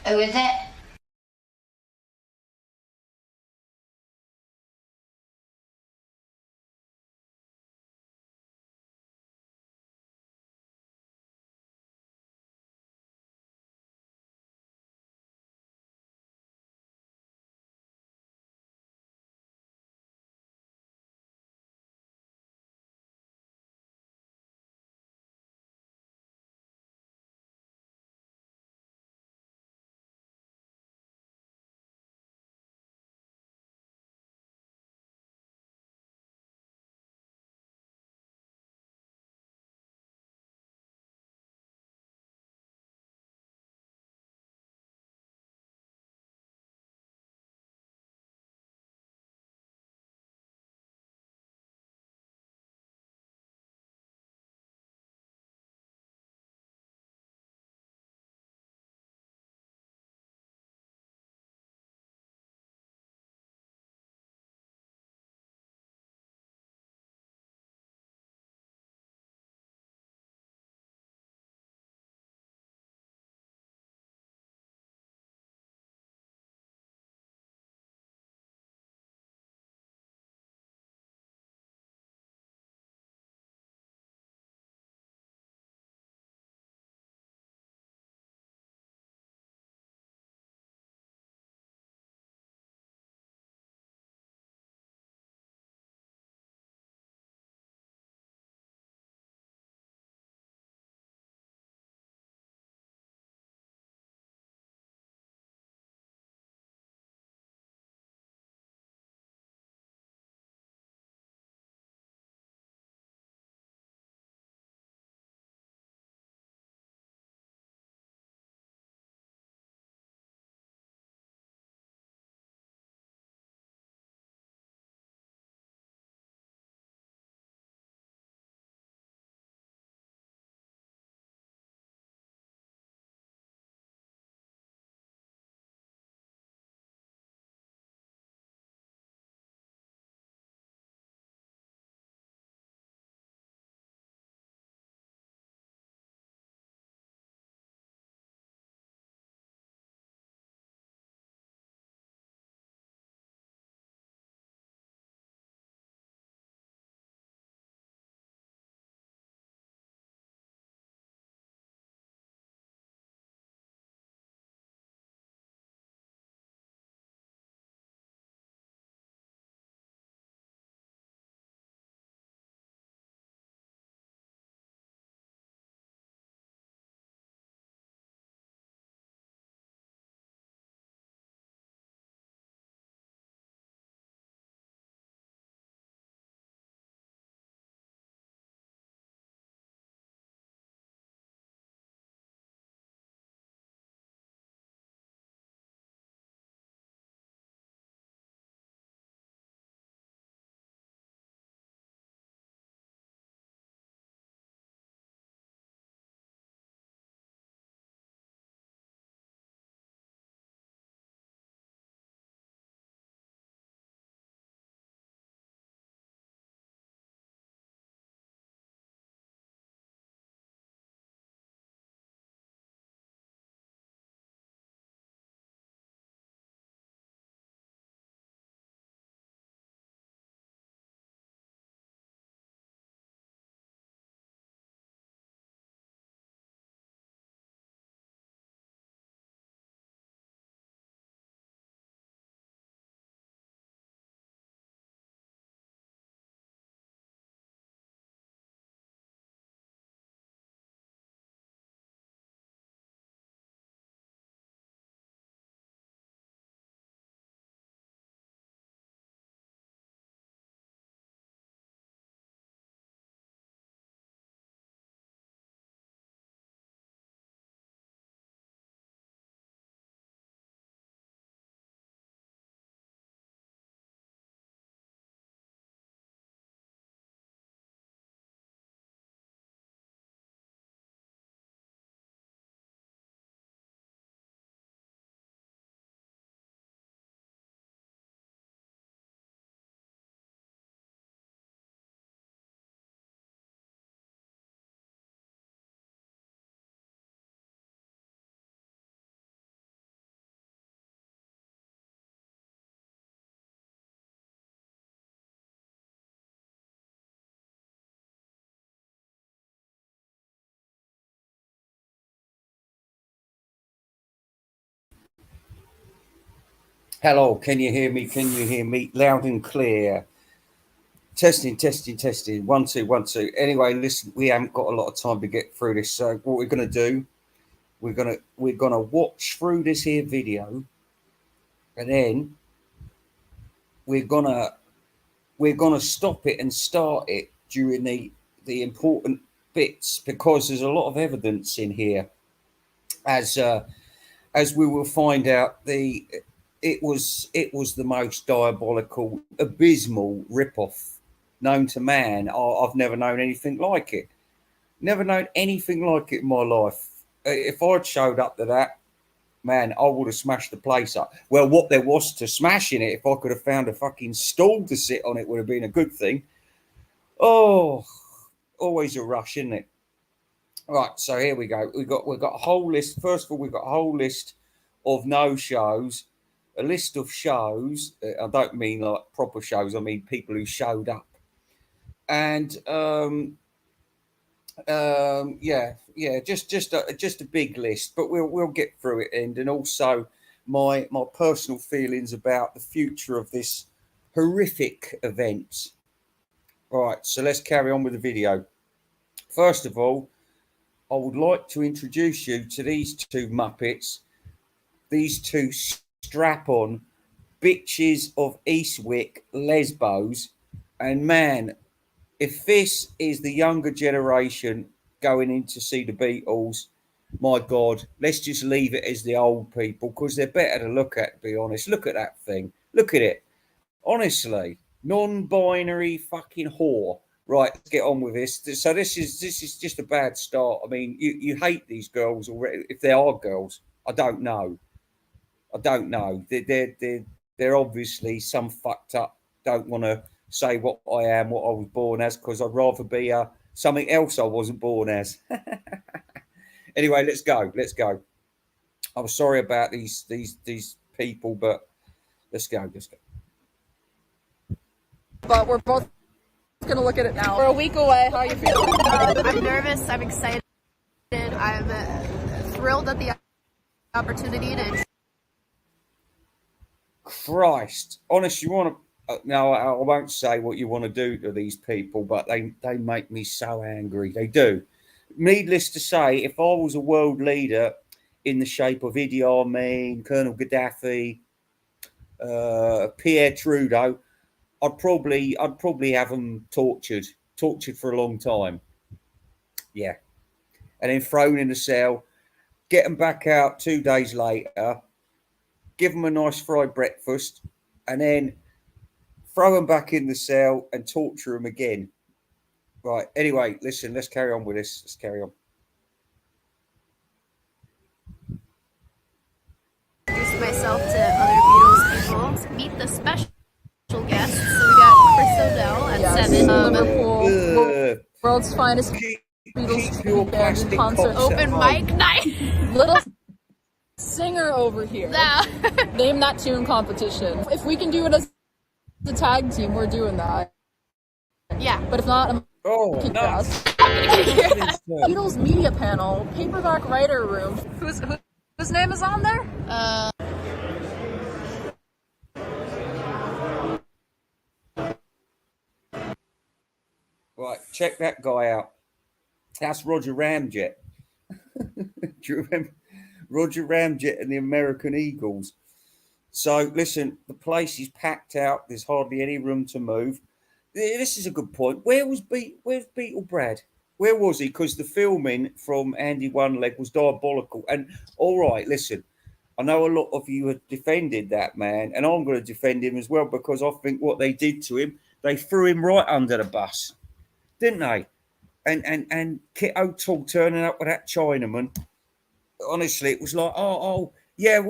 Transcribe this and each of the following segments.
Who is it? Hello, can you hear me? Can you hear me? Loud and clear. Testing, testing, testing. One, two, one, two. Anyway, listen, we haven't got a lot of time to get through this. So what we're gonna do, we're gonna watch through this here video, and then we're gonna we're gonna stop it and start it during the important bits because there's a lot of evidence in here, as uh, as we will find out. It was the most diabolical, abysmal rip-off known to man. I've never known anything like it. Never known anything like it in my life. If I'd showed up to that, man, I would have smashed the place up. Well, what there was to smash in it, if I could have found a fucking stool to sit on, it would have been a good thing. Oh, always a rush, isn't it? Right, so here we go. We've got a whole list. First of all, we've got a whole list of no shows, a list of shows. I don't mean like proper shows. I mean people who showed up, and yeah, just a big list. But we'll get through it, and also my personal feelings about the future of this horrific event. All right, so let's carry on with the video. First of all, I would like to introduce you to these two Muppets, these two strap on bitches of Eastwick, Lesbos. And man, if this is the younger generation going in to see the Beatles, my God, let's just leave it as the old people because they're better to look at, to be honest. Look at that thing. Look at it. Honestly, non-binary fucking whore. Right, let's get on with this. So this is just a bad start. I mean, you hate these girls already. If they are girls, I don't know. I don't know. They're obviously some fucked up. Don't want to say what I am, what I was born as, because I'd rather be something else I wasn't born as. Anyway, let's go. Let's go. I'm sorry about these people, but let's go. Let's go. But we're both gonna look at it now. We're a week away. How are you feeling? I'm nervous. I'm excited. I'm thrilled at the opportunity to. Christ, honest, you want to? No, I won't say what you want to do to these people, but they make me so angry. They do. Needless to say, if I was a world leader in the shape of Idi Amin, Colonel Gaddafi, Pierre Trudeau, I'd probably have them tortured for a long time. Yeah, and then thrown in a cell, get them back out 2 days later, give them a nice fried breakfast, and then throw them back in the cell and torture them again. Right. Anyway, listen, let's carry on with this. Let's carry on. Introduce myself to other Beatles people. Meet the special guests. So we got Chris O'Dell at Yes, 7. Liverpool, world's finest Keep, Beatles keep your band plastic concert. cocks at Open home. mic night. Little singer over here. No. Name that tune competition. If we can do it as a tag team, we're doing that. Yeah. But if not, I'm Oh, gonna kick no. your ass. Please don't. Beatles media panel, paperback writer room. Whose name is on there? Right, check that guy out. That's Roger Ramjet. Do you remember Roger Ramjet and the American Eagles? So listen, the place is packed out. There's hardly any room to move. This is a good point. Where's Beetle Brad? Where was he? Because the filming from Andy One Leg was diabolical. And all right, listen, I know a lot of you have defended that man, and I'm going to defend him as well because I think what they did to him, they threw him right under the bus, didn't they? And Kit O'Toole turning up with that Chinaman. Honestly, it was like, oh yeah,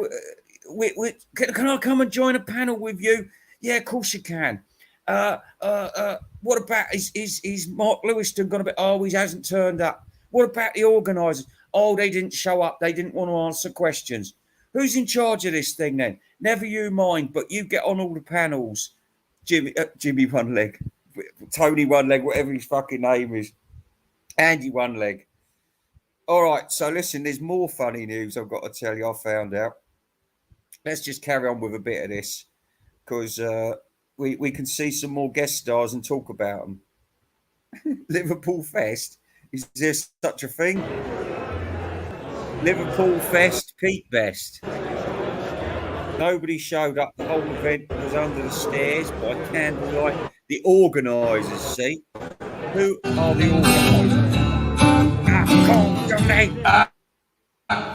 can I come and join a panel with you? Yeah, of course you can. What about is Mark Lewiston going to be? Oh, he hasn't turned up. What about the organisers? Oh, they didn't show up. They didn't want to answer questions. Who's in charge of this thing then? Never you mind, but you get on all the panels. Jimmy One Leg, Tony One Leg, whatever his fucking name is, Andy One Leg. All right, so listen, there's more funny news I've got to tell you. I found out. let's just carry on with a bit of this because we can see some more guest stars and talk about them. Liverpool Fest. Is there such a thing? Liverpool Fest, Pete Best. Nobody showed up. The whole event was under the stairs by candlelight. The organisers, see? Who are the organisers? I called your name.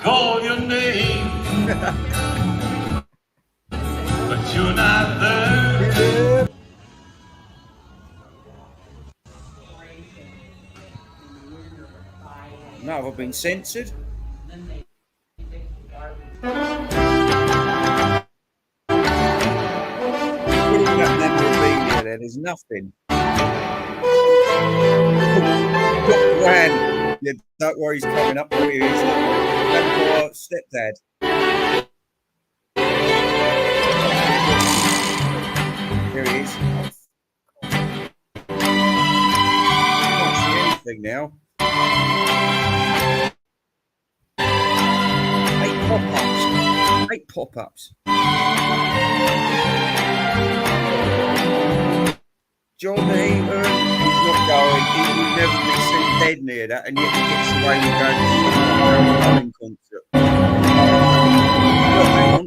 Call your name, but you're not there. No, I've been censored. Put all that memorabilia there. There's nothing. Got Gran. Yeah, don't worry, he's coming up. There he is. Grandpa, stepdad. Here he is. Can't see anything now. 8 pop-ups. 8 pop-ups. John Heaton, he's not going. He would never be seen dead near that, and yet he gets away with going to the running concert. Look, hang on.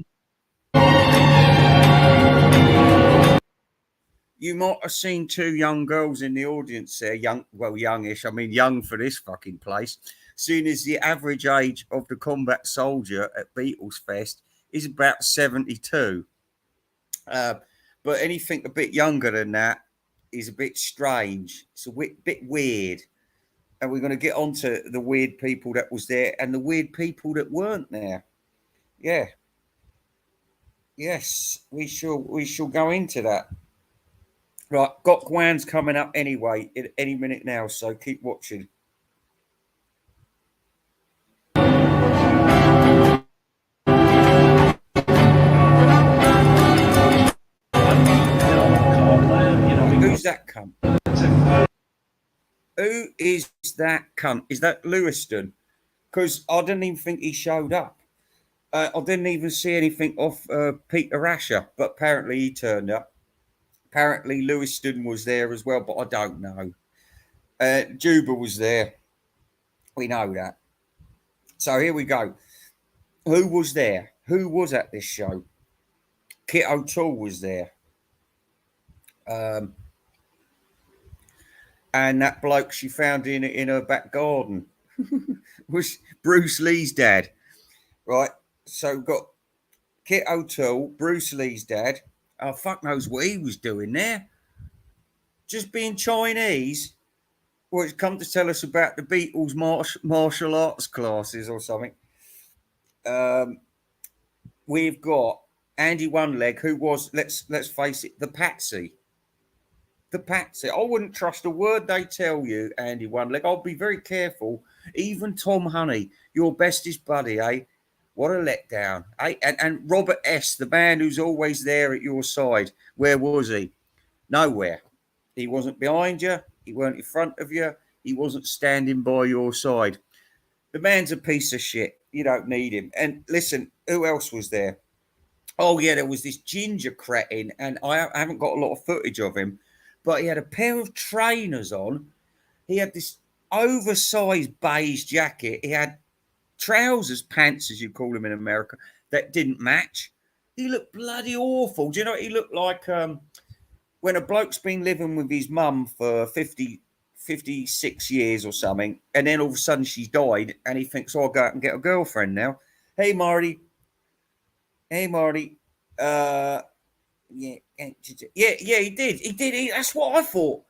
You might have seen 2 young girls in the audience there, youngish. I mean, young for this fucking place. Seeing as the average age of the combat soldier at Beatles Fest is about 72. But anything a bit younger than that is a bit strange. It's a bit weird. And we're going to get on to the weird people that was there and the weird people that weren't there. Yeah. Yes, we shall go into that. Right, Gok Wan's coming up anyway in any minute now, so keep watching. Who's that cunt? Who is that cunt? Is that Lewiston? Because I didn't even think he showed up. I didn't even see anything off Peter Asher, but apparently he turned up. Apparently Lewiston was there as well, but I don't know. Juba was there. We know that. So here we go. Who was there? Who was at this show? Kit O'Toole was there. And that bloke she found in her back garden was Bruce Lee's dad. Right? So we've got Kit O'Toole, Bruce Lee's dad. Oh, fuck knows what he was doing there. Just being Chinese. Well, it's come to tell us about the Beatles martial arts classes or something. We've got Andy One Leg, who was, let's face it, the patsy. The patsy. I wouldn't trust a word they tell you, Andy One Leg. I'll be very careful. Even Tom Honey, your bestest buddy, eh? What a letdown, eh? And Robert S., the man who's always there at your side. Where was he? Nowhere. He wasn't behind you. He weren't in front of you. He wasn't standing by your side. The man's a piece of shit. You don't need him. And listen, who else was there? Oh, yeah, there was this ginger cretin, and I haven't got a lot of footage of him, but he had a pair of trainers on. He had this oversized beige jacket. He had trousers, pants, as you call them in America, that didn't match. He looked bloody awful. Do you know what he looked like? When a bloke's been living with his mum for 56 years or something, and then all of a sudden she's died, and he thinks, oh, I'll go out and get a girlfriend now. Hey, Marty. Yeah, he did. That's what I thought.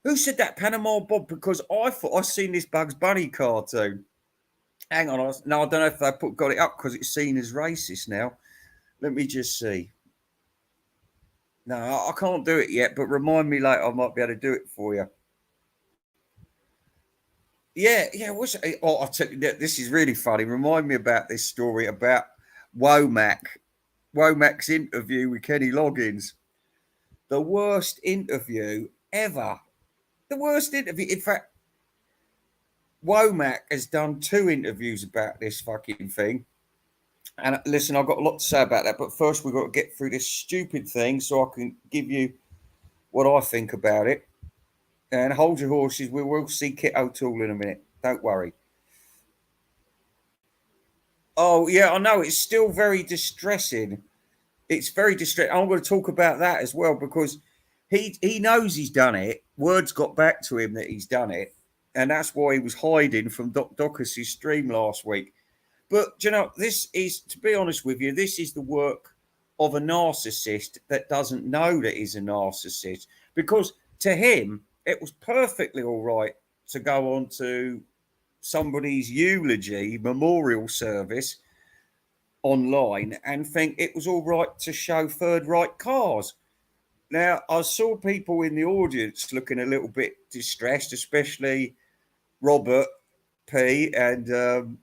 Who said that, Panama Bob? Because I thought I seen this Bugs Bunny cartoon. Hang on. No, I don't know if they got it up because it's seen as racist now. Let me just see. No, I can't do it yet, but remind me later. I might be able to do it for you. Yeah. I'll tell you, this is really funny. Remind me about this story about Womac's interview with Kenny Loggins. The worst interview ever. The worst interview. In fact, Womack has done 2 interviews about this fucking thing. And listen, I've got a lot to say about that, but first we've got to get through this stupid thing so I can give you what I think about it. And hold your horses, we will see Kit O'Toole in a minute. Don't worry. Oh, yeah, I know. It's still very distressing. It's very distressing. I'm going to talk about that as well because he knows he's done it. Word's got back to him that he's done it. And that's why he was hiding from Doc Docus' stream last week. But, you know, this is, to be honest with you, this is the work of a narcissist that doesn't know that he's a narcissist. Because to him, it was perfectly all right to go on to somebody's eulogy memorial service online and think it was all right to show third right cars. Now, I saw people in the audience looking a little bit distressed, especially Robert P and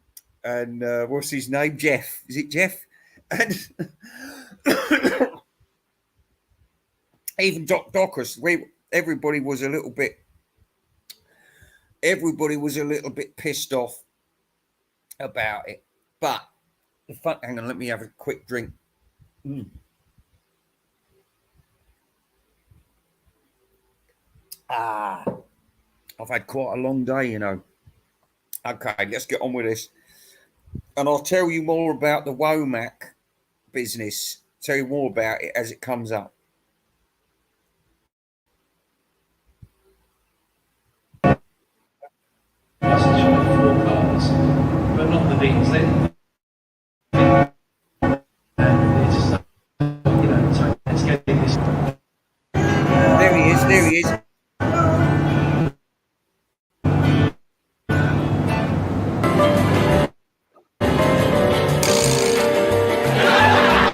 what's his name? Jeff. Is it Jeff? And even Doc Docus, everybody was a little bit pissed off about it. But hang on, let me have a quick drink. I've had quite a long day, you know. Okay, let's get on with this. And I'll tell you more about the Womack business. Tell you more about it as it comes up. Four cars, but not the Beatles. It's just, you know, so let's get this. There he is. There he is.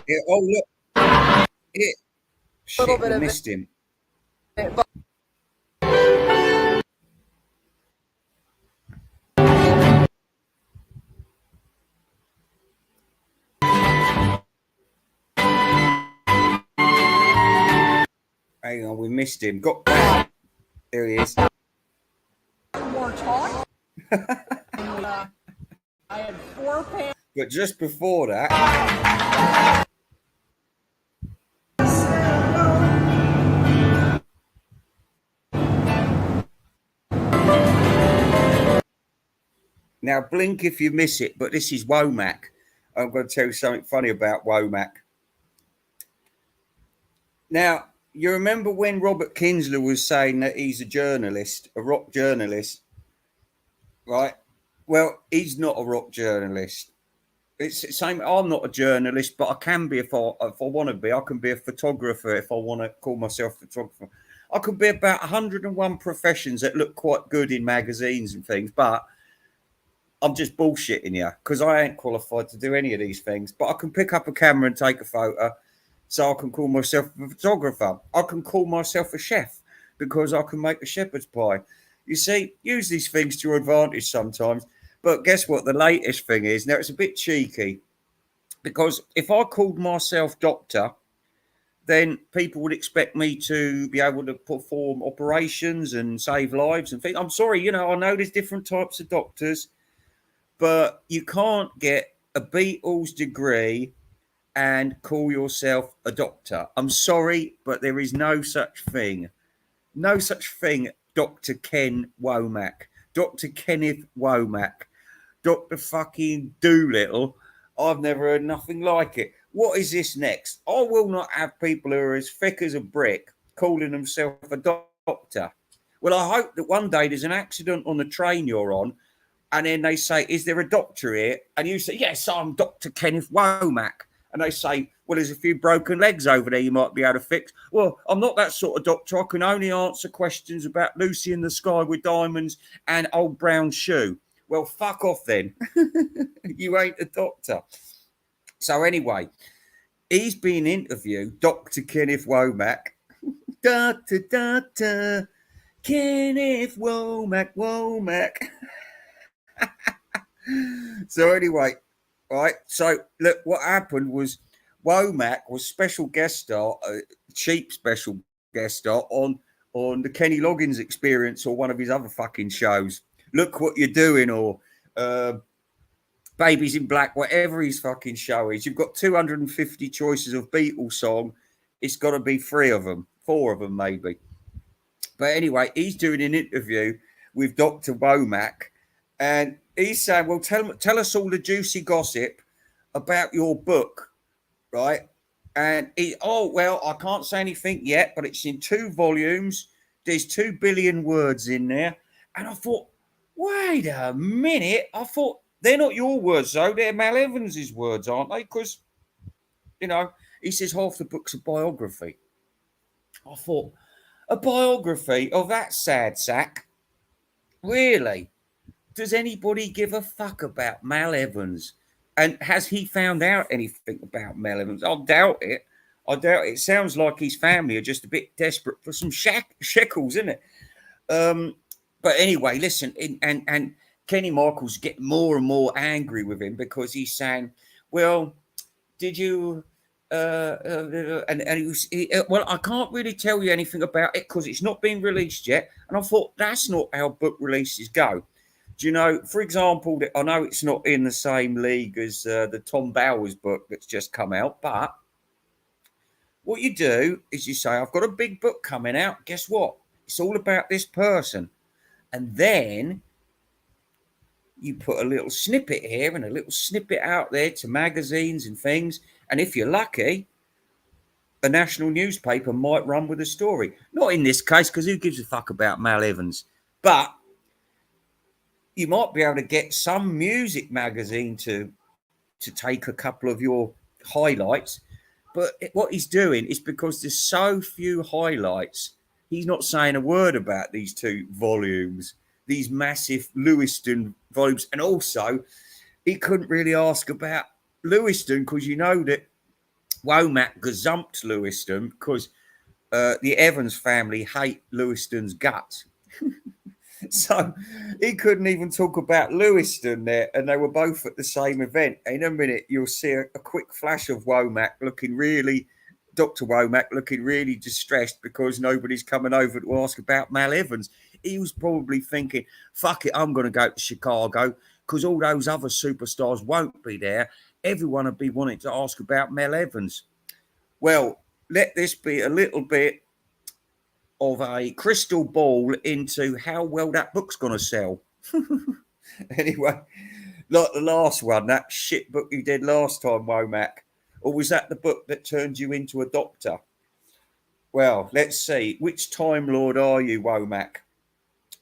Yeah, oh look! Shit, I missed him. Hang on, we missed him. Got back. There he is. More talk. I had 4 pants. But just before that, now blink if you miss it. But this is Womack. I'm going to tell you something funny about Womack. Now, you remember when Robert Kinsler was saying that he's a journalist, a rock journalist, right? Well, he's not a rock journalist. It's the same. I'm not a journalist, but I can be if I want to be. I can be a photographer if I want to call myself a photographer. I could be about 101 professions that look quite good in magazines and things, but I'm just bullshitting you because I ain't qualified to do any of these things. But I can pick up a camera and take a photo. So I can call myself a photographer. I can call myself a chef because I can make a shepherd's pie. You see, use these things to your advantage sometimes. But guess what? The latest thing is, now it's a bit cheeky because if I called myself doctor, then people would expect me to be able to perform operations and save lives and things. I'm sorry, you know, I know there's different types of doctors, but you can't get a Beatles degree and call yourself a doctor. I'm sorry, but there is no such thing. No such thing, Dr. Ken Womack. Dr. Kenneth Womack. Dr. fucking Doolittle. I've never heard nothing like it. What is this next? I will not have people who are as thick as a brick calling themselves a doctor. Well, I hope that one day there's an accident on the train you're on, and then they say, is there a doctor here? And you say, yes, I'm Dr. Kenneth Womack. And they say, well, there's a few broken legs over there you might be able to fix. Well, I'm not that sort of doctor. I can only answer questions about Lucy in the Sky with Diamonds and Old Brown Shoe. Well, fuck off then. You ain't a doctor. So anyway, he's been interviewed, Dr. Kenneth Womack. Dr. Kenneth Womack. So anyway, right. So look, what happened was Womack was special guest star, cheap special guest star on the Kenny Loggins Experience or one of his other fucking shows. Look what you're doing, or Babies in Black, whatever his fucking show is. You've got 250 choices of Beatles song. It's got to be 4 of them maybe. But anyway, he's doing an interview with Dr. Womack, and he's saying, well, tell us all the juicy gossip about your book, right? And well, I can't say anything yet, but it's in 2 volumes. There's 2 billion words in there. And I thought, wait a minute. I thought, they're not your words, though. They're Mal Evans's words, aren't they? Because, he says half the book's a biography. I thought, a biography of that sad sack? Really? Does anybody give a fuck about Mal Evans? And has he found out anything about Mal Evans? I doubt it. It sounds like his family are just a bit desperate for some shekels, isn't it? But anyway, listen, and Kenny Michaels get more and more angry with him because he's saying, well, did you... well, I can't really tell you anything about it because it's not been released yet. And I thought, that's not how book releases go. Do you know, for example, I know it's not in the same league as the Tom Bowers book that's just come out, but what you do is you say, I've got a big book coming out. Guess what? It's all about this person. And then you put a little snippet here and a little snippet out there to magazines and things. And if you're lucky, a national newspaper might run with a story. Not in this case, because who gives a fuck about Mal Evans? But you might be able to get some music magazine to take a couple of your highlights. But what he's doing is because there's so few highlights, he's not saying a word about these 2 volumes, these massive Lewiston volumes. And also, he couldn't really ask about Lewiston because you know that Womack gazumped Lewiston because the Evans family hate Lewiston's guts. So he couldn't even talk about Lewiston there, and they were both at the same event. In a minute, you'll see a quick flash of Dr. Womack looking really distressed because nobody's coming over to ask about Mal Evans. He was probably thinking, fuck it, I'm going to go to Chicago because all those other superstars won't be there. Everyone will be wanting to ask about Mal Evans. Well, let this be a little bit of a crystal ball into how well that book's going to sell. Anyway, like the last one, that shit book you did last time, Womack. Or was that the book that turned you into a doctor? Well, let's see. Which Time Lord are you, Womack?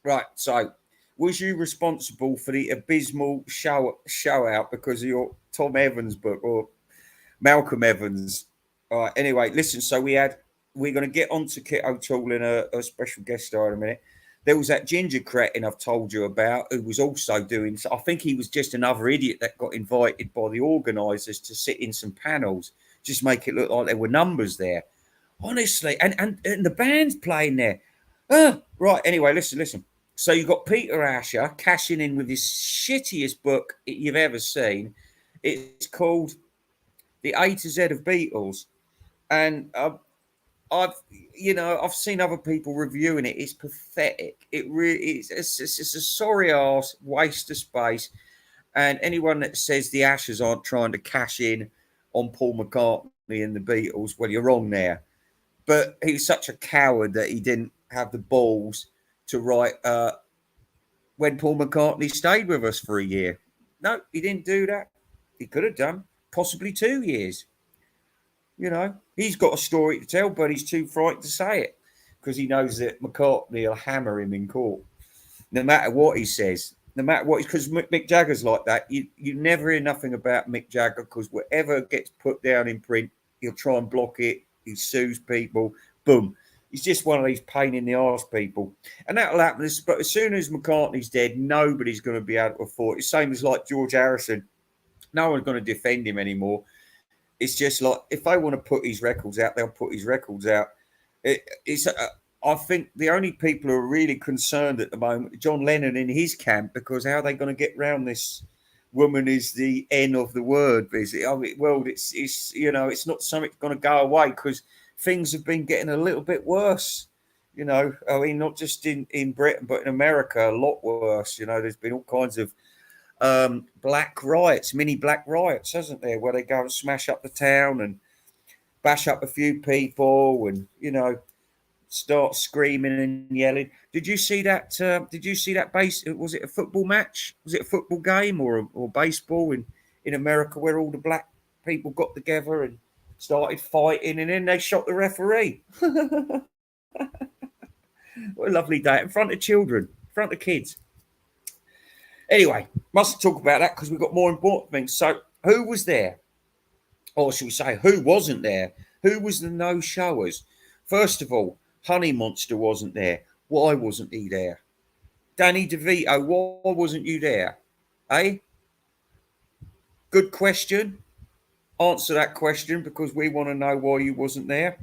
Right, so was you responsible for the abysmal show out because of your Tom Evans book or Malcolm Evans? All right, anyway, listen, so we're going to get on to Kit O'Toole in a special guest star in a minute. There was that ginger cretin I've told you about who was also doing... I think he was just another idiot that got invited by the organisers to sit in some panels, just make it look like there were numbers there. Honestly, and the band's playing there. Right, anyway, listen. So you've got Peter Asher cashing in with this shittiest book you've ever seen. It's called The A to Z of Beatles. And... I've seen other people reviewing it. It's pathetic. It really is. It's a sorry ass waste of space. And anyone that says the Ashers aren't trying to cash in on Paul McCartney and the Beatles, well, you're wrong there. But he was such a coward that he didn't have the balls to write when Paul McCartney stayed with us for a year. No, he didn't do that. He could have done possibly 2 years. He's got a story to tell, but he's too frightened to say it because he knows that McCartney will hammer him in court, no matter what he says, no matter what. Because Mick Jagger's like that. You never hear nothing about Mick Jagger because whatever gets put down in print, he'll try and block it. He sues people. Boom. He's just one of these pain in the arse people, and that'll happen. But as soon as McCartney's dead, nobody's going to be able to afford it. Same as like George Harrison. No one's going to defend him anymore. It's just like, if they want to put his records out, they'll put his records out. I think the only people who are really concerned at the moment, John Lennon in his camp, because how are they going to get round this woman is the N of the word visit? I mean, well, it's not something that's going to go away because things have been getting a little bit worse. I mean, not just in Britain, but in America, a lot worse. There's been all kinds of black riots, mini black riots, hasn't there, where they go and smash up the town and bash up a few people, and start screaming and yelling. Did you see that? Did you see that base? Was it a football match? Was it a football game or baseball in America where all the black people got together and started fighting, and then they shot the referee? What a lovely day in front of children, in front of kids. Anyway, mustn't talk about that because we've got more important things. So, who was there? Or should we say, who wasn't there? Who was the no-showers? First of all, Honey Monster wasn't there. Why wasn't he there? Danny DeVito, why wasn't you there? Eh? Good question. Answer that question because we want to know why you wasn't there.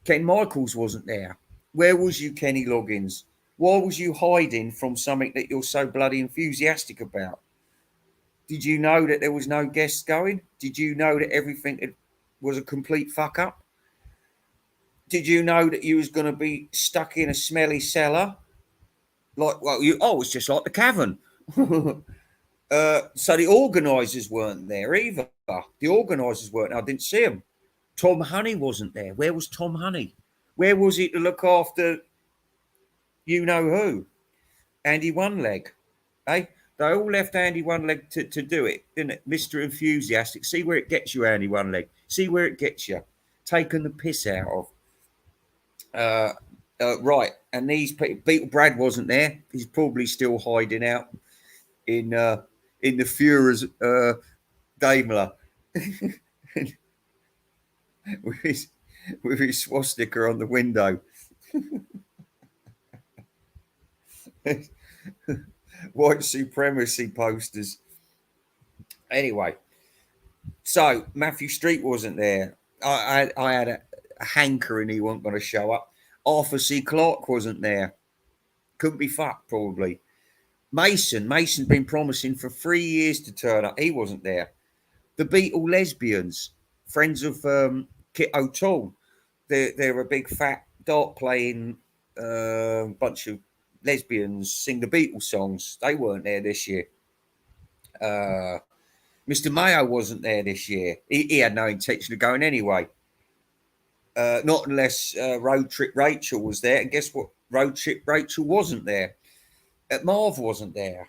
Ken Michaels wasn't there. Where was you, Kenny Loggins? Why was you hiding from something that you're so bloody enthusiastic about? Did you know that there was no guests going? Did you know that everything was a complete fuck up? Did you know that you was going to be stuck in a smelly cellar? It's just like the cavern. So the organisers weren't there either. The organisers weren't. I didn't see them. Tom Honey wasn't there. Where was Tom Honey? Where was he to look after you know who? Andy One Leg. Eh? They all left Andy One Leg to do it, didn't it? Mr. Enthusiastic. See where it gets you, Andy One Leg. See where it gets you. Taking the piss out of. Right. And these people, Beetle Brad wasn't there. He's probably still hiding out in the Führer's Daimler. with his swastika on the window. White supremacy posters. Anyway, so Matthew Street wasn't there. I had a hankering he wasn't going to show up. Arthur C. Clarke wasn't there. Couldn't be fucked, probably. Mason's been promising for 3 years to turn up. He wasn't there. The Beatle lesbians, friends of Kit O'Toole. They're a big fat dart playing bunch of lesbians sing the Beatles songs. They weren't there this year. Mr. Mayo wasn't there this year. He had no intention of going anyway. Not unless Road Trip Rachel was there. And guess what? Road Trip Rachel wasn't there. Marv wasn't there.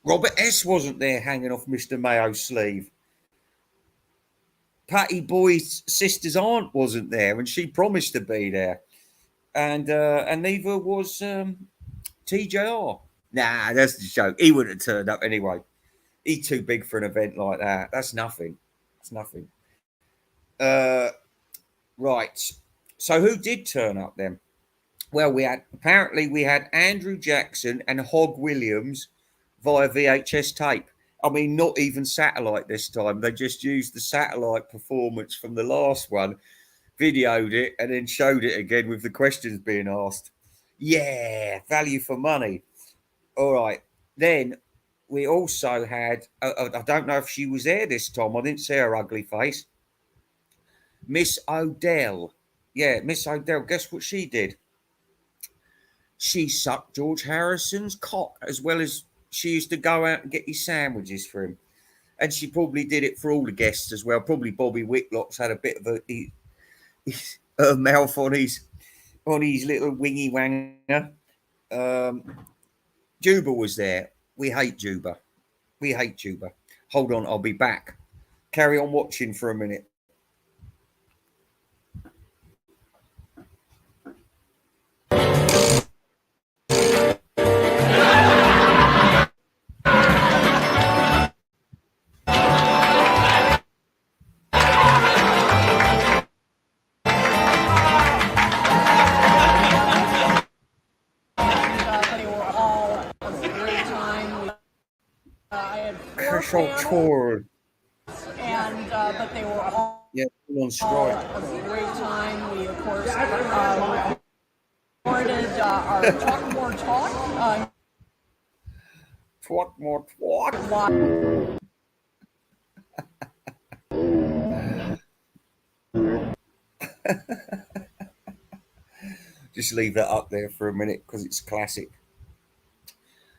Robert S. wasn't there hanging off Mr. Mayo's sleeve. Patty Boyd's sister's aunt wasn't there, and she promised to be there. And neither was TJR. Nah, that's the joke. He wouldn't have turned up anyway. He's too big for an event like that. That's nothing. It's nothing. Right. So who did turn up then? Well, we had Andrew Jackson and Hog Williams via VHS tape. I mean, not even satellite this time. They just used the satellite performance from the last one, videoed it, and then showed it again with the questions being asked. Yeah, value for money. All right. Then we also had, I don't know if she was there this time. I didn't see her ugly face. Miss Odell. Yeah, Miss Odell. Guess what she did? She sucked George Harrison's cock, as well as she used to go out and get his sandwiches for him. And she probably did it for all the guests as well. Probably Bobby Whitlock's had a bit of a mouth on his little wingy wanger. Juba was there. We hate Juba. We hate Juba. Hold on, I'll be back. Carry on watching for a minute. Tour. And but they were all on strike. A great time. We of course recorded our Talk More Talk. Talk More Talk. Just leave that up there for a minute because it's classic.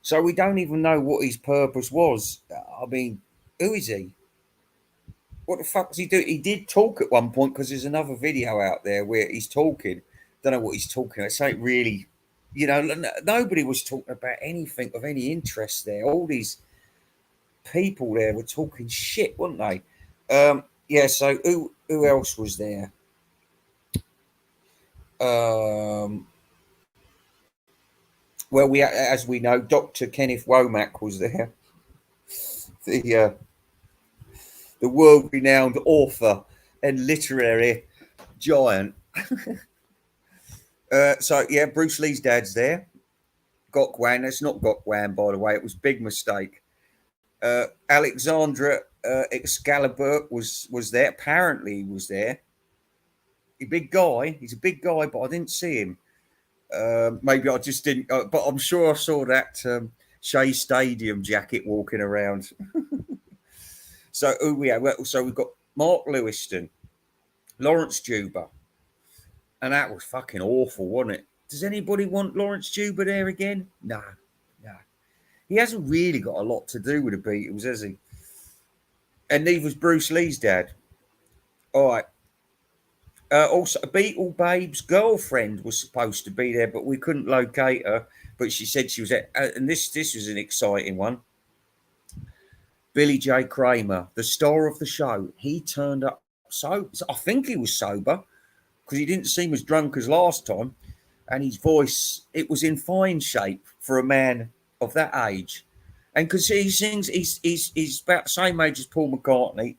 So we don't even know what his purpose was. I mean, who is he? What the fuck does he do? He did talk at one point because there's another video out there where he's talking. Don't know what he's talking about. Something really, nobody was talking about anything of any interest there. All these people there were talking shit, weren't they? Yeah. So who else was there? Well, as we know, Dr. Kenneth Womack was there. The world-renowned author and literary giant. So yeah, Bruce Lee's dad's there. Gok Wan. That's not Gok Wan, by the way. It was a big mistake. Alexandra Excalibur was there. Apparently, he was there. A big guy. He's a big guy, but I didn't see him. Maybe I just didn't. But I'm sure I saw that Shea Stadium jacket walking around. So who we have? So we've got Mark Lewiston, Lawrence Juba, and that was fucking awful, wasn't it? Does anybody want Lawrence Juba there again? No. He hasn't really got a lot to do with the Beatles, has he? And neither's Bruce Lee's dad. All right. Also, Beatle Babe's girlfriend was supposed to be there, but we couldn't locate her. But she said she was at, and this was an exciting one. Billy J. Kramer, the star of the show, he turned up. So I think he was sober because he didn't seem as drunk as last time, and his voice, it was in fine shape for a man of that age. And because he sings, he's about the same age as Paul McCartney.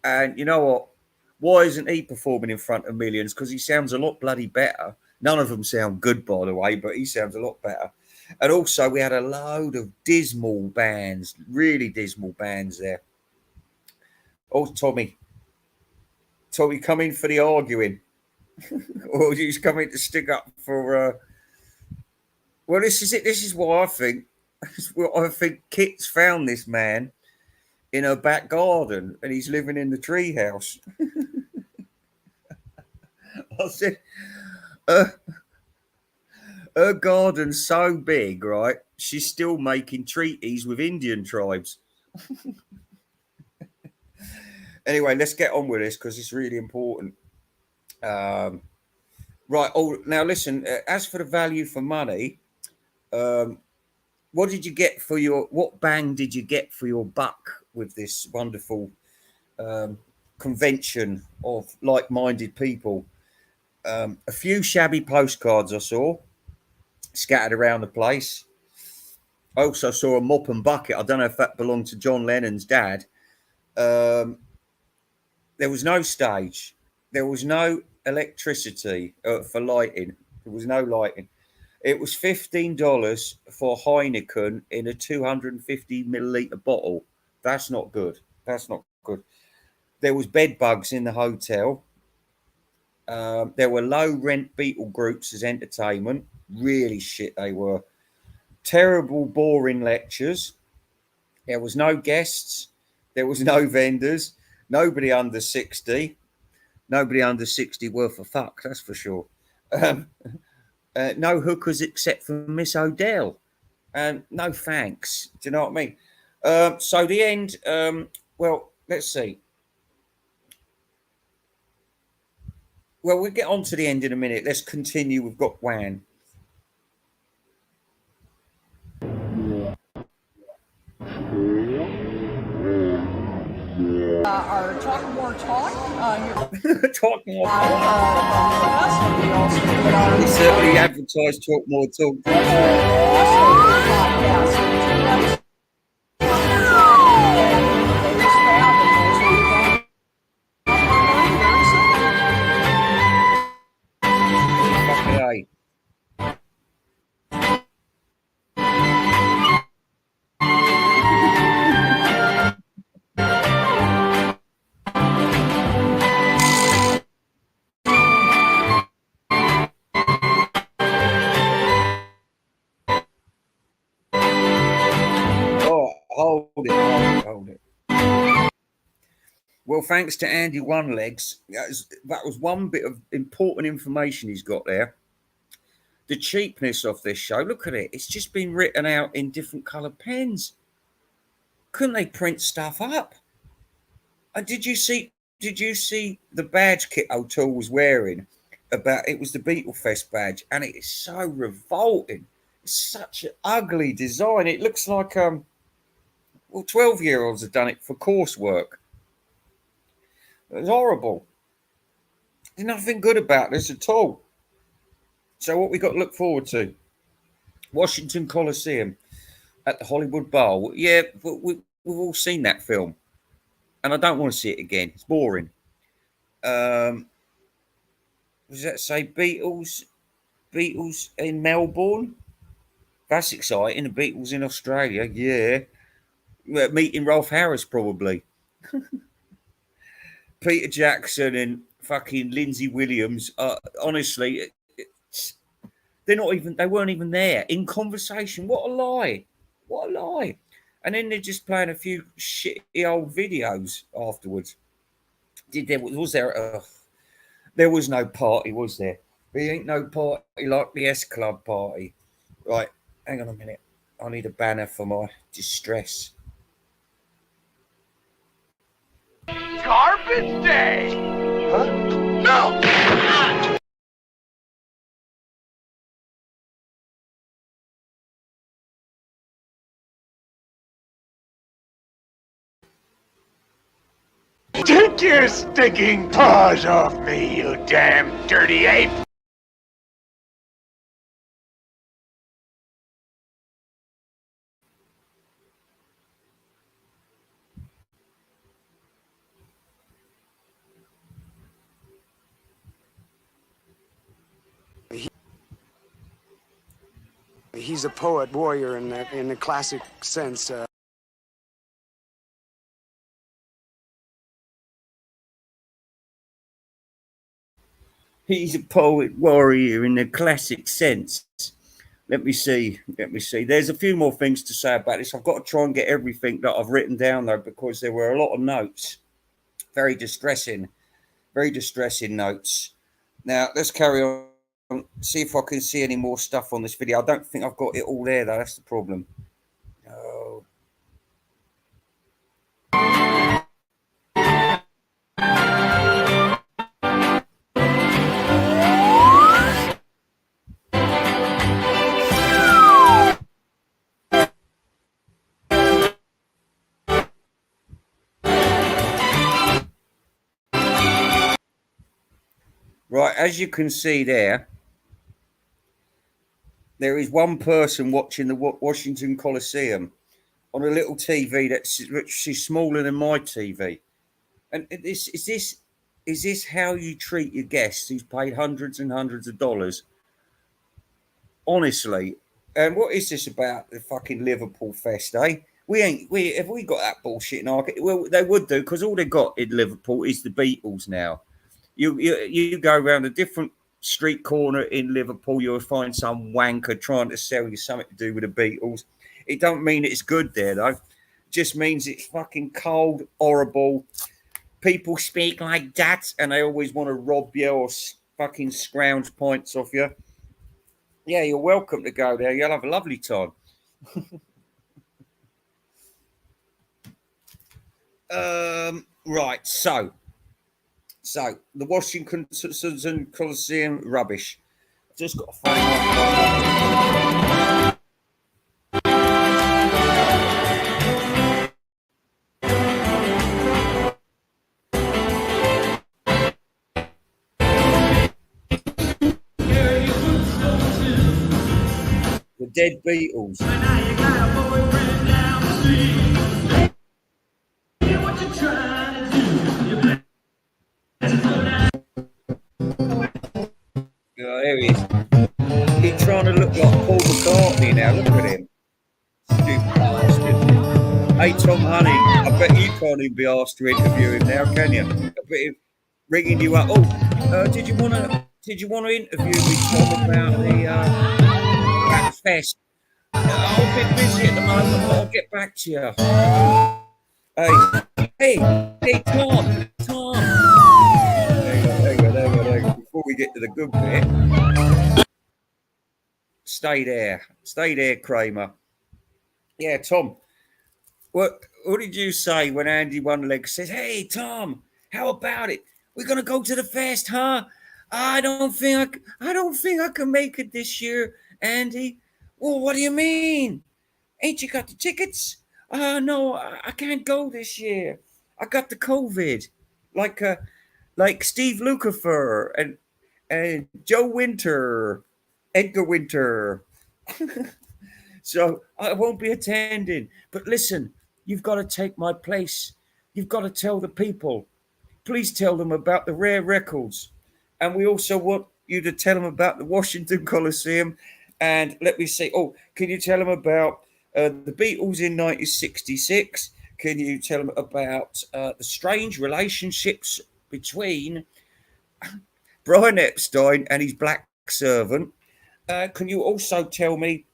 And you know what? Why isn't he performing in front of millions? Because he sounds a lot bloody better. None of them sound good, by the way, but he sounds a lot better. And also, we had a load of dismal bands, really dismal bands there. Oh, Tommy, come in for the arguing. Or you just come in to stick up for... Well, this is it. This is what I think. I think Kit's found this man in her back garden and he's living in the treehouse. I said, her garden's so big, right? She's still making treaties with Indian tribes. Anyway, let's get on with this because it's really important. Right. Oh, now listen. As for the value for money, what did you get for what bang did you get for your buck with this wonderful convention of like-minded people? A few shabby postcards I saw scattered around the place. I also saw a mop and bucket. I don't know if that belonged to John Lennon's dad. There was no stage. There was no electricity for lighting. There was no lighting. It was $15 for Heineken in a 250 milliliter bottle. That's not good. That's not good. There was bed bugs in the hotel. There were low rent Beatle groups as entertainment. Really shit they were. Terrible, boring lectures. There was no guests. There was no vendors. Nobody under 60. Nobody under 60 worth a fuck, that's for sure. No hookers except for Miss Odell. No thanks. Do you know what I mean? So the end, well, let's see. Well, we'll get on to the end in a minute. Let's continue. We've got Wan. Our Talk More Talk. Talk more. Podcast. We also did our We certainly advertise Talk More Talk. podcast. Fucking A. Hold it. Well, thanks to Andy Onelegs, that was one bit of important information he's got there. the cheapness of this show. Look at it. It's just been written out in different coloured pens. Couldn't they print stuff up? And did you see the badge Kit O'Toole was wearing? It was the Beatlefest badge, and it is so revolting. It's such an ugly design. It looks like 12-year-olds have done it for coursework. It's horrible. There's nothing good about this at all. So what we got to look forward to? Washington Coliseum at the Hollywood Bowl. Yeah, but we've all seen that film, and I don't want to see it again. It's boring. Does that say Beatles in Melbourne? That's exciting. The Beatles in Australia, yeah. Meeting Rolf Harris probably. Peter Jackson and fucking Lindsay Williams. Honestly, they weren't even there in conversation. What a lie! What a lie! And then they're just playing a few shitty old videos afterwards. There was no party, was there? There ain't no party like the S Club party. Right, hang on a minute. I need a banner for my distress. Garbage day! Huh? No! Take your stinking paws off me, you damn dirty ape! He's a poet warrior in the classic sense. He's a poet warrior in the classic sense. Let me see. There's a few more things to say about this. I've got to try and get everything that I've written down, though, because there were a lot of notes. Very distressing notes. Now, let's carry on. See if I can see any more stuff on this video. I don't think I've got it all there, though. That's the problem. Oh. Right, as you can see there is one person watching the Washington Coliseum on a little TV she's smaller than my TV. And is this how you treat your guests who's paid hundreds and hundreds of dollars? Honestly, and what is this about the fucking Liverpool fest, eh? Have we got that bullshit in our... Well, they would do, because all they got in Liverpool is the Beatles now. You go around a different street corner in Liverpool, you'll find some wanker trying to sell you something to do with the Beatles. It don't mean it's good there, though. It just means it's fucking cold, horrible. People speak like that, and they always want to rob you or fucking scrounge points off you. Yeah, you're welcome to go there. You'll have a lovely time. Right, so the Washington Coliseum rubbish. Just got to find out. The dead Beatles. There he is. He's trying to look like Paul McCartney now. Look at him. Stupid bastard. Hey, Tom Honey, I bet you can't even be asked to interview him now, can you? I bet him ringing you up. Oh, did you want to interview me, Tom, about the fest? I'm a bit busy at the moment, but I'll get back to you. Hey, Tom. Hang on. Before we get to the good bit. Stay there, Kramer. Yeah, Tom. What did you say when Andy One Leg says, "Hey, Tom, how about it? We're gonna go to the fest, huh? I don't think I can make it this year, Andy. Well, what do you mean? Ain't you got the tickets? No, I can't go this year. I got the COVID, like like Steve Lukather and Joe Winter, Edgar Winter. So I won't be attending. But listen, you've got to take my place. You've got to tell the people. Please tell them about the rare records. And we also want you to tell them about the Washington Coliseum. And let me see. Oh, can you tell them about the Beatles in 1966? Can you tell them about the strange relationships between Brian Epstein and his black servant? Can you also tell me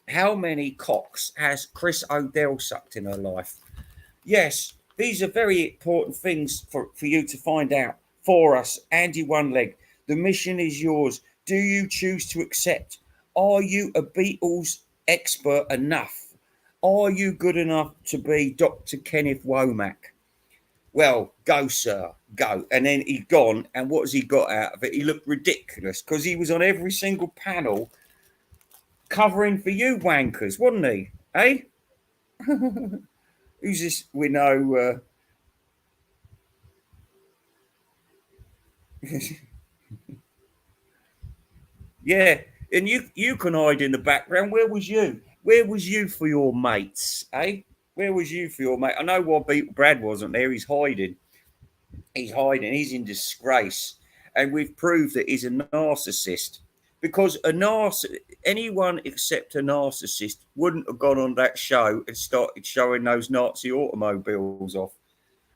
how many cocks has Chris O'Dell sucked in her life? Yes, these are very important things for you to find out for us. Andy One Leg, the mission is yours. Do you choose to accept? Are you a Beatles expert enough? Are you good enough to be Dr. Kenneth Womack? Well, go, sir, go. And then he'd gone, and what has he got out of it? He looked ridiculous because he was on every single panel covering for you wankers, wasn't he? Eh? Who's this? We know. Yeah, and you can hide in the background. Where was you? Where was you for your mates? Eh? Where was you for your mate? I know why Brad wasn't there. He's hiding. He's hiding. He's in disgrace, and we've proved that he's a narcissist. Because anyone except a narcissist wouldn't have gone on that show and started showing those Nazi automobiles off.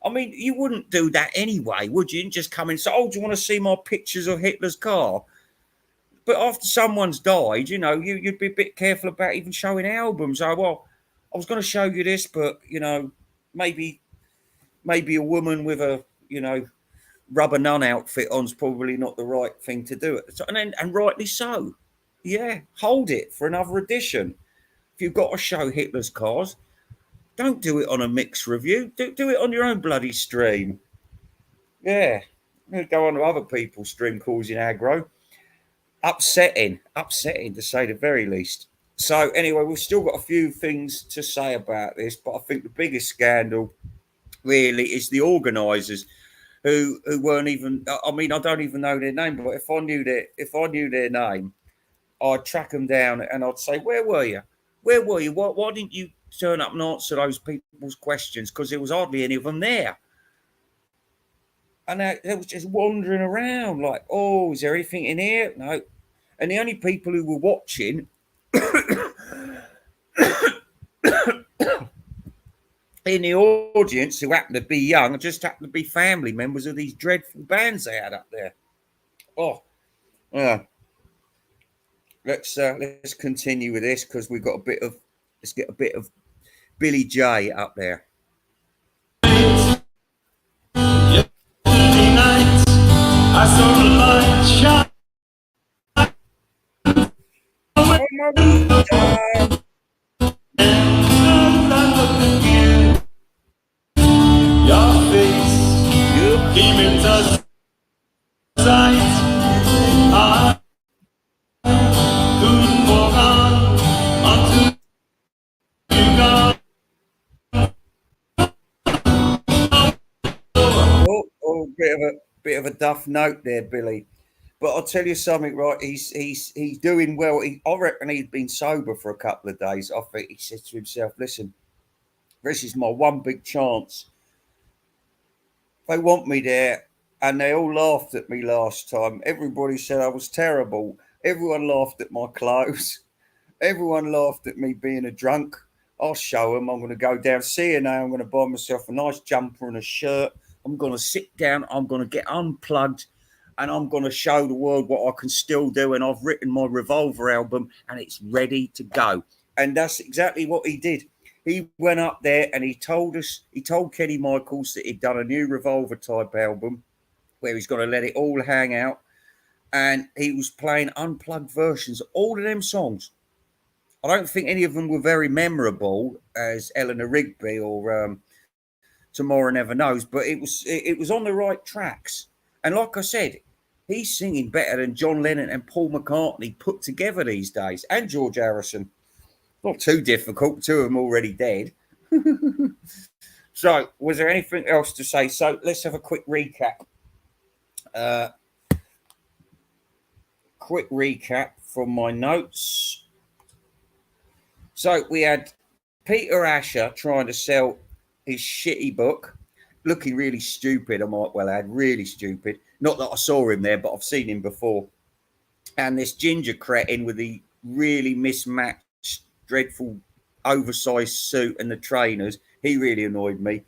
I mean, you wouldn't do that anyway, would you? And just come and say, "Oh, do you want to see my pictures of Hitler's car?" But after someone's died, you'd be a bit careful about even showing albums. Oh, well, I was going to show you this, but maybe a woman with a rubber nun outfit on's probably not the right thing to do at the time, and rightly so. Yeah, hold it for another edition. If you've got to show Hitler's cars, don't do it on a mixed review. Do it on your own bloody stream. Yeah, go on to other people's stream causing aggro. Upsetting to say the very least. So anyway, we've still got a few things to say about this, but I think the biggest scandal really is the organisers who weren't even. I mean, I don't even know their name, but if I knew their name, I'd track them down and I'd say, "Where were you? Where were you? Why didn't you turn up and answer those people's questions? Because there was hardly any of them there." And they was just wandering around like, "Oh, is there anything in here?" No. And the only people who were watching in the audience who happened to be young just happened to be family members of these dreadful bands they had up there. Oh, yeah. Let's continue with this because we've got let's get a bit of Billy J up there. Night, I saw the light shine. Your face came into sight. I couldn't walk on until you gone. Oh, bit of a duff note there, Billy. But I'll tell you something, right? He's doing well. I reckon he'd been sober for a couple of days. I think he said to himself, "Listen, this is my one big chance. They want me there." And they all laughed at me last time. Everybody said I was terrible. Everyone laughed at my clothes. Everyone laughed at me being a drunk. I'll show them. I'm going to go down CNA. I'm going to buy myself a nice jumper and a shirt. I'm going to sit down. I'm going to get unplugged. And I'm going to show the world what I can still do. And I've written my Revolver album and it's ready to go. And that's exactly what he did. He went up there and he told Kenny Michaels that he'd done a new Revolver type album where he's going to let it all hang out. and he was playing unplugged versions of all of them songs. I don't think any of them were very memorable as Eleanor Rigby or Tomorrow Never Knows, but it was on the right tracks. And like I said, he's singing better than John Lennon and Paul McCartney put together these days, and George Harrison. Not too difficult, two of them already dead. So, was there anything else to say? So, let's have a quick recap. Quick recap from my notes. So, we had Peter Asher trying to sell his shitty book, looking really stupid, I might well add, really stupid. Not that I saw him there, but I've seen him before. And this ginger cretin with the really mismatched, dreadful, oversized suit and the trainers, he really annoyed me.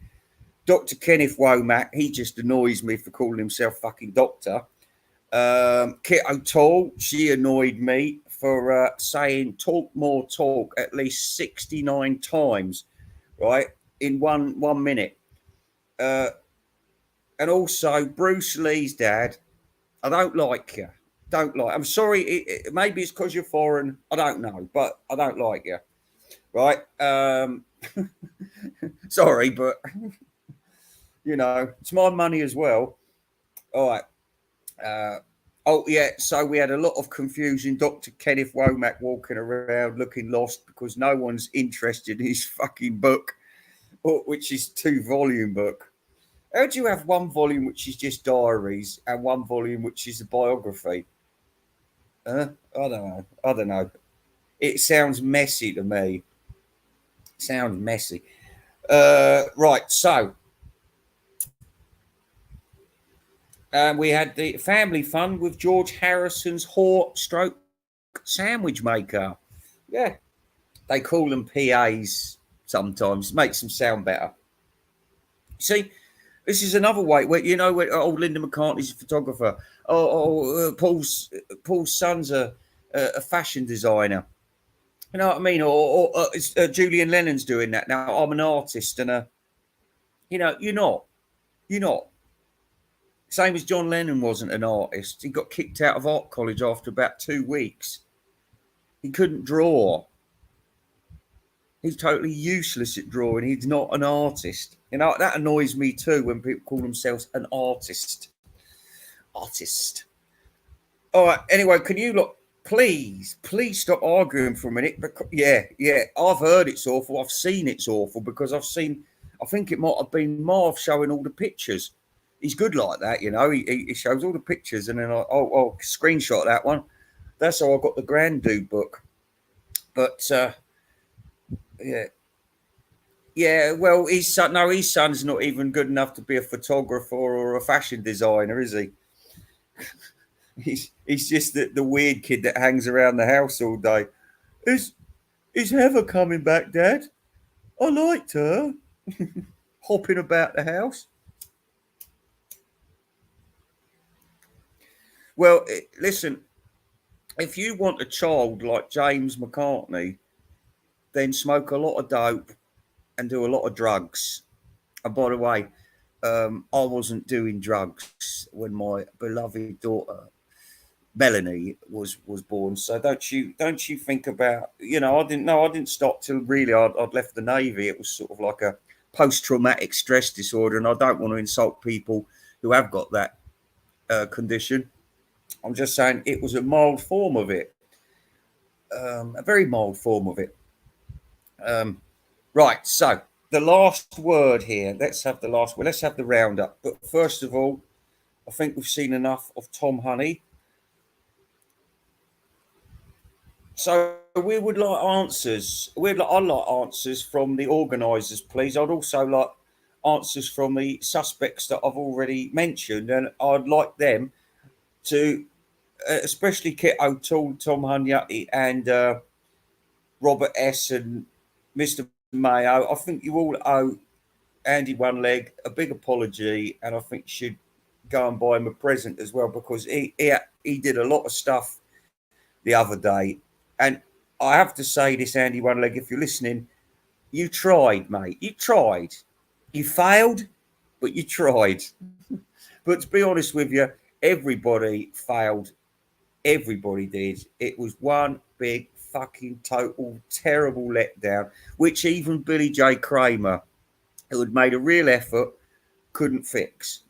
Dr. Kenneth Womack, he just annoys me for calling himself fucking doctor. Kit O'Toole, she annoyed me for saying talk more talk at least 69 times, right, in one minute. And also Bruce Lee's dad, I don't like you. Don't like. I'm sorry. Maybe it's because you're foreign. I don't know, but I don't like you. Right? Sorry, but you know it's my money as well. All right. Oh yeah. So we had a lot of confusion. Dr. Kenneth Womack walking around looking lost because no one's interested in his fucking book, which is 2-volume book. How do you have one volume which is just diaries and one volume which is a biography? I don't know. It sounds messy to me. Sounds messy. Right, so we had the family fun with George Harrison's whore stroke sandwich maker. Yeah, they call them PAs sometimes. Makes them sound better. See, this is another way where old Linda McCartney's a photographer. Paul's son's a fashion designer. You know what I mean? Or Julian Lennon's doing that now. I'm an artist, and you're not. You're not. Same as John Lennon wasn't an artist. He got kicked out of art college after about 2 weeks. He couldn't draw. He's totally useless at drawing. He's not an artist. You know, that annoys me too when people call themselves an artist. Artist. All right. Anyway, can you look? Please stop arguing for a minute. Yeah. I've heard it's awful. I've seen it's awful because I think it might have been Marv showing all the pictures. He's good like that, you know. He shows all the pictures and then I'll screenshot that one. That's how I got the Grand Dude book. But yeah. Well, his son's not even good enough to be a photographer or a fashion designer, is he? He's just the weird kid that hangs around the house all day. Is Heather coming back, Dad? I liked her. Hopping about the house. Well, listen, if you want a child like James McCartney, then smoke a lot of dope and do a lot of drugs. And by the way, I wasn't doing drugs when my beloved daughter Melanie was born. So don't you think about, I didn't stop till really I'd left the Navy. It was sort of like a post-traumatic stress disorder, and I don't want to insult people who have got that condition. I'm just saying it was a mild form of it, a very mild form of it. Right, so the last word here. Let's have the last word. Let's have the roundup. But first of all, I think we've seen enough of Tom Honey. So we would like answers. I'd like answers from the organisers, please. I'd also like answers from the suspects that I've already mentioned, and I'd like them to, especially Kit O'Toole, Tom Hunyati, and Robert S. and Mr. Mayo. I think you all owe Andy One Leg a big apology, and I think you should go and buy him a present as well, because he did a lot of stuff the other day. And I have to say this, Andy One Leg, if you're listening, you tried, mate. You tried. You failed, but you tried. But to be honest with you, everybody failed Everybody did. It was one big fucking total terrible letdown, which even Billy J. Kramer, who had made a real effort, couldn't fix.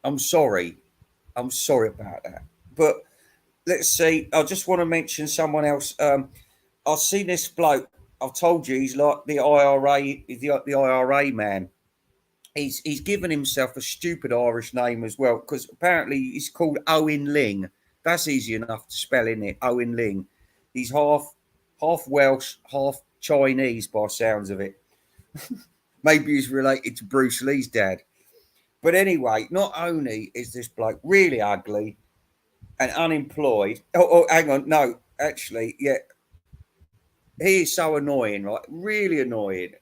I'm sorry. I'm sorry about that. But let's see. I just want to mention someone else. I've seen this bloke. I've told you he's like the IRA, the IRA man. He's given himself a stupid Irish name as well, because apparently he's called Owen Ling. That's easy enough to spell, isn't it? Owen Ling. He's half Welsh, half Chinese by sounds of it. Maybe he's related to Bruce Lee's dad. But anyway, not only is this bloke really ugly and unemployed. Oh, hang on, no, actually, yeah, he is so annoying, right? Really annoying.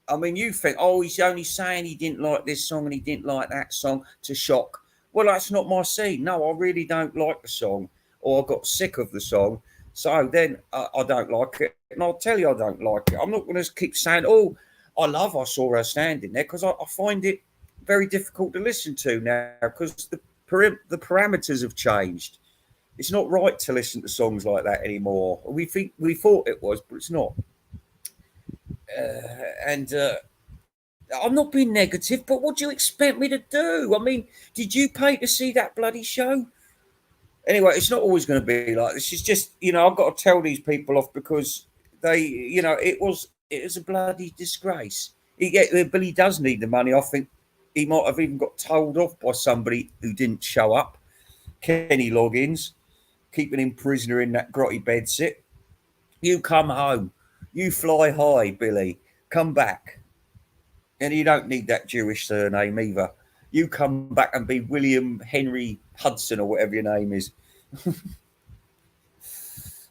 I mean, you think, oh, he's only saying he didn't like this song and he didn't like that song to shock. Well, that's not my scene. No, I really don't like the song, or I got sick of the song. So then I don't like it. And I'll tell you I don't like it. I'm not going to keep saying, oh, I saw her standing there, because I find it very difficult to listen to now, because the parameters have changed. It's not right to listen to songs like that anymore. We thought it was, but it's not. And I'm not being negative, but what do you expect me to do? I mean, did you pay to see that bloody show? Anyway, it's not always going to be like this. It's just, I've got to tell these people off, because they, it was a bloody disgrace. Billy does need the money. I think he might have even got told off by somebody who didn't show up. Kenny Loggins, keeping him prisoner in that grotty bedsit. You come home. You fly high, Billy. Come back. And you don't need that Jewish surname either. You come back and be William Henry Hudson, or whatever your name is.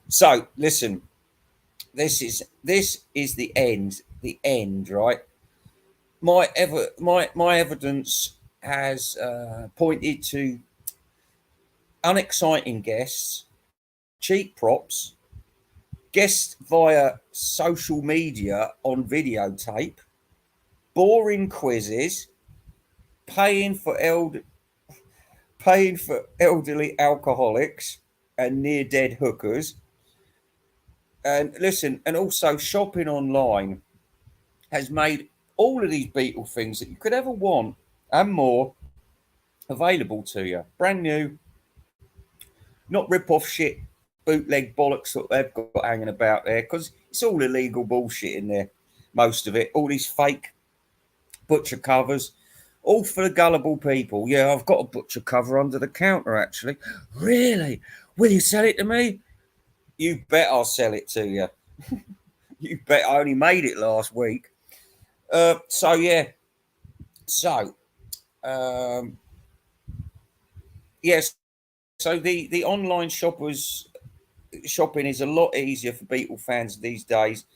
So, listen. This is the end. The end, right? My evidence has pointed to unexciting guests, cheap props, guests via social media on videotape, boring quizzes, paying for elderly alcoholics and near dead hookers. And listen, and also shopping online has made all of these Beatle things that you could ever want and more available to you. Brand new, not rip-off shit, bootleg bollocks that they've got hanging about there, because it's all illegal bullshit in there, most of it. All these fake butcher covers, all for the gullible people. Yeah, I've got a butcher cover under the counter, actually. Really? Will you sell it to me? You bet I'll sell it to you. You bet. I only made it last week. So, yeah. So, yes. So the online shopping is a lot easier for Beatle fans these days.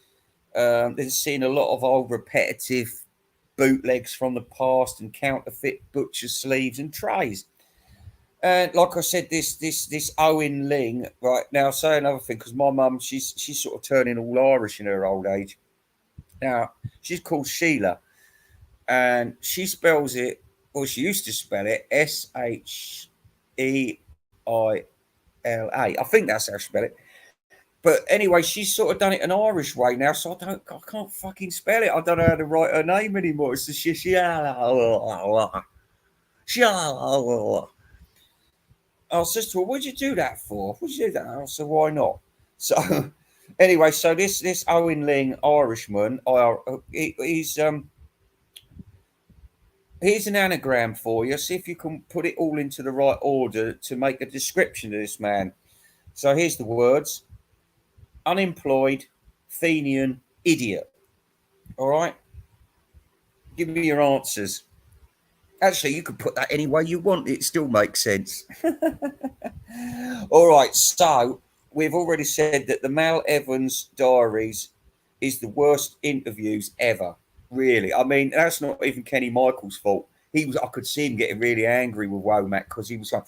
They're seeing a lot of old repetitive bootlegs from the past and counterfeit butcher sleeves and trays. And like I said, this Owen Ling, right now, I'll say another thing, because my mum, she's sort of turning all Irish in her old age. Now, she's called Sheila, and she spells it, or she used to spell it, Sheila. I think that's how she spell it. But anyway, she's sort of done it an Irish way now, so I can't fucking spell it. I don't know how to write her name anymore. It's the Sheila. I says to her, "What'd you do that for? What'd you do that?" I said, "Why not?" So anyway, so this Owen Ling Irishman, he's here's an anagram for you. See if you can put it all into the right order to make a description of this man. So here's the words: unemployed, Fenian, idiot. All right? Give me your answers. Actually, you could put that any way you want. It still makes sense. All right. So we've already said that the Mal Evans diaries is the worst interviews ever. Really. I mean, that's not even Kenny Michael's fault. I could see him getting really angry with Womack, because he was like,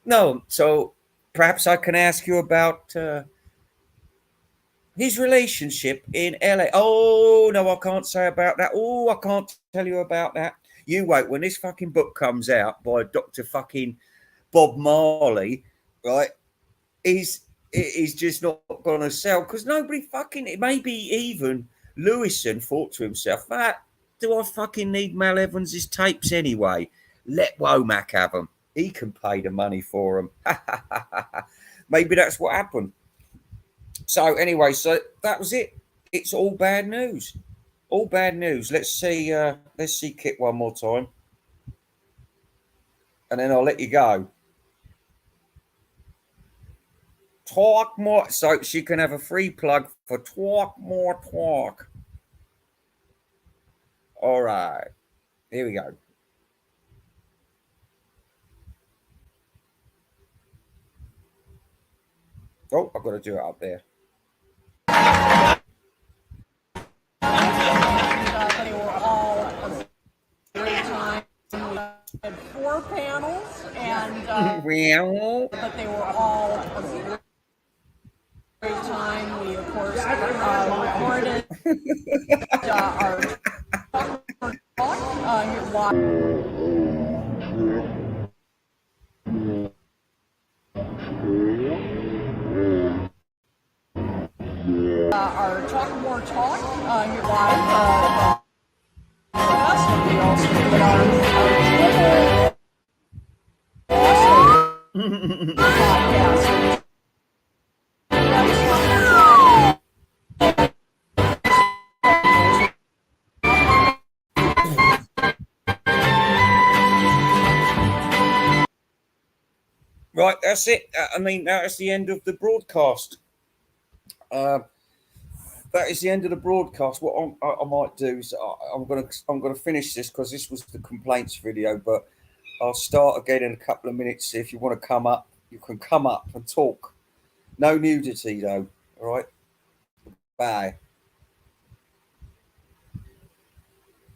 no. So perhaps I can ask you about his relationship in LA. Oh, no, I can't say about that. Oh, I can't tell you about that. You wait, when this fucking book comes out by Dr. fucking Bob Marley, right? is just not going to sell because nobody fucking. Maybe even Lewison thought to himself, "That do I fucking need Mal Evans's tapes anyway? Let Womack have them. He can pay the money for them." Maybe that's what happened. So anyway, so that was it. It's all bad news. All bad news. Let's see Kit one more time. And then I'll let you go. Talk more. So she can have a free plug for Talk More Talk. All right. Here we go. Oh, I've got to do it up there. They were all a great time. We had 4 panels, and but they were all a great time. We, of course, recorded our talk our Talk More Talk here live. We also did our podcast. Right, that's it. I mean, that's the end of the broadcast. That is the end of the broadcast. What I might do is I'm gonna finish this because this was the complaints video, but I'll start again in a couple of minutes. If you want to come up, you can come up and talk. No nudity though. All right. Bye.